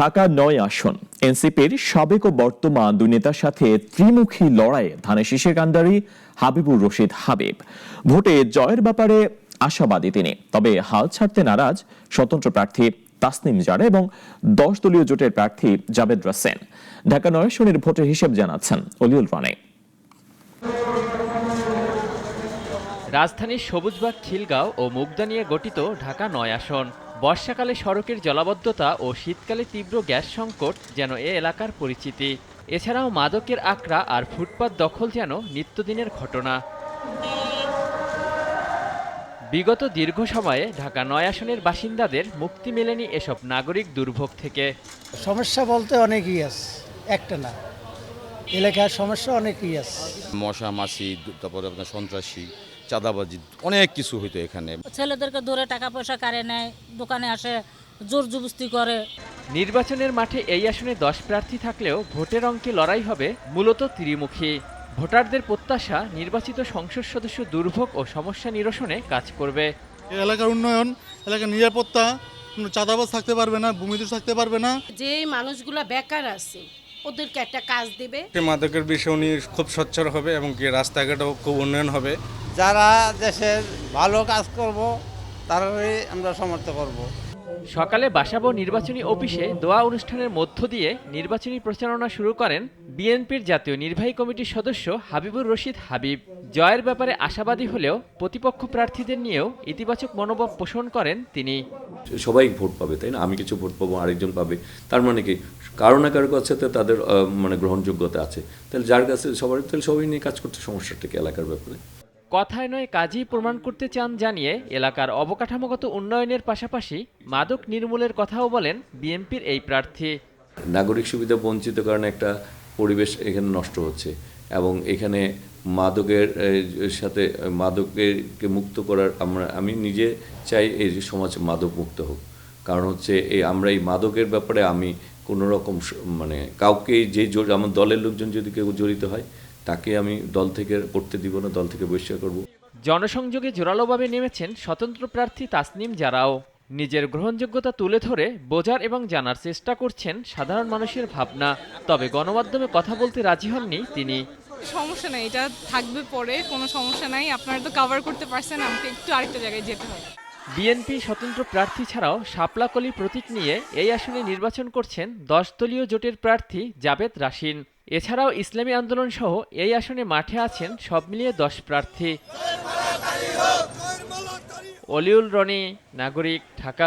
ঢাকা ৯ আসন এনসিপির সাবেক ও বর্তমান দুই নেতার সাথে ত্রিমুখী লড়াইয়ে ধানের শীষের কান্ডারি হাবিবুর রশিদ হাবিব। ভোটে জয়ের ব্যাপারে আশাবাদী তিনি, তবে হাল ছাড়তে নারাজ স্বতন্ত্র প্রার্থী তাসনিম জারা এবং 10 দলীয় জোটের প্রার্থী জাবেদ রাসেন। ঢাকা ৯ আসনের ভোটের হিসেব জানাচ্ছেন অলিউল রানে। রাজধানীর সবুজবাগ, খিলগাঁও ও মুগদা নিয়ে গঠিত ঢাকা ৯ আসন। বর্ষাকালে সড়কের জলাবদ্ধতা ও শীতকালে তীব্র গ্যাস সংকট যেন এ এলাকার পরিচিতি। এছাড়াও মাদকের আখড়া আর ফুটপাত দখল যেন নিত্যদিনের ঘটনা। বিগত দীর্ঘ সময়ে ঢাকা ৯ আসনের বাসিন্দাদের মুক্তি মেলেনি এসব নাগরিক দুর্ভোগ থেকে। সমস্যা বলতে অনেকই আছে, একটা না, এলাকার সমস্যা অনেকই আছে। মশা মাছি, তারপরে আপনার সন্ত্রাসী, চাঁদাবাজি, অনেক কিছু হইতো এখানে। ছেলেদেরকে ধরে টাকা পয়সা কাড়ে নেয়, দোকানে আসে জোর জবরদস্তি করে। নির্বাচনের মাঠে এই আসনে 10 প্রার্থী থাকলেও ভোটের অঙ্কে লড়াই হবে মূলত ত্রিমুখী। ভোটারদের প্রত্যাশা নির্বাচিত সংসদ সদস্য দুর্ভোগ ও সমস্যা নিরসনে কাজ করবে। এলাকার উন্নয়ন, এলাকার নিরাপত্তা, কোনো চাঁদাবাজ থাকতে পারবে না, ভূমিদস্যু থাকতে পারবে না। যে মানুষগুলা বেকার আছে ওদেরকে একটা কাজ দেবে। মাদকের বিষয় নিয়ে খুব সোচ্চার হবে এবং কি রাস্তাঘাটও খুব উন্নয়ন হবে। যারা দেশের ভালো কাজ করব তারাই আমরা সমর্থন করব। সকালে বাসাবো নির্বাচনী অফিসে দোয়া অনুষ্ঠানের মধ্য দিয়ে নির্বাচনী প্রচারণা শুরু করেন বিএনপির জাতীয় নির্বাহী কমিটির সদস্য হাবিবুর রশিদ হাবিব। জয়ের ব্যাপারে আশাবাদী হলেও প্রতিপক্ষ প্রার্থীদের নিয়েও ইতিবাচক মনোভাব পোষণ করেন তিনি। সবাই ভোট পাবে, তাই না? আমি কিছু ভোট পাবো, আরেকজন পাবে, তার মানে কি কারো না কারো কাছে তো তাদের গ্রহণযোগ্যতা আছে। তাহলে যার কাছে সবাই নিয়ে কাজ করতে সমস্যা থেকে এলাকার ব্যাপারে কথায় নয় কাজই প্রমাণ করতে চান জানিয়ে এলাকার অবকাঠামোগত উন্নয়নের পাশাপাশি মাদক নির্মূলের কথাও বলেন বিএনপির এই প্রার্থী। নাগরিক সুবিধা বঞ্চিত কারণে একটা পরিবেশ এখানে নষ্ট হচ্ছে এবং এখানে মাদকের সাথে মাদককে মুক্ত করার আমি নিজে চাই এই যে সমাজ মাদক মুক্ত হোক। কারণ হচ্ছে আমরা এই মাদকের ব্যাপারে আমি কোনো রকম কাউকে আমার দলের লোকজন যদি কেউ জড়িত হয় তাকে আমি দল থেকে করতে দিব না, দল থেকে বহিষ্কার করব। জনসংযোগে জোরালোভাবে নেমেছেন স্বতন্ত্র প্রার্থী তাসনিম জারাও। নিজের গ্রহণযোগ্যতা তুলে ধরে বোঝার এবং জানার চেষ্টা করছেন সাধারণ মানুষের ভাবনা। তবে গণমাধ্যমে কথা বলতে রাজি হননি তিনি। সমস্যা নাই, এটা থাকবে পরে, কোনো সমস্যা নাই। আপনারা তো কভার করতে পারছেন, আমাকে একটু আরেকটা জায়গায় যেতে হবে। বিএনপি স্বতন্ত্র প্রার্থী ছাড়াও শাপলাকলি প্রতীক নিয়ে এই আসনে নির্বাচন করছেন 10 দলীয় জোটের প্রার্থী জাবেদ রাসিন। এছাড়াও ইসলামী আন্দোলন সহ এই আসনে মাঠে আছেন সব মিলিয়ে 10 প্রার্থী। অলিউল রনি, নাগরিক, ঢাকা।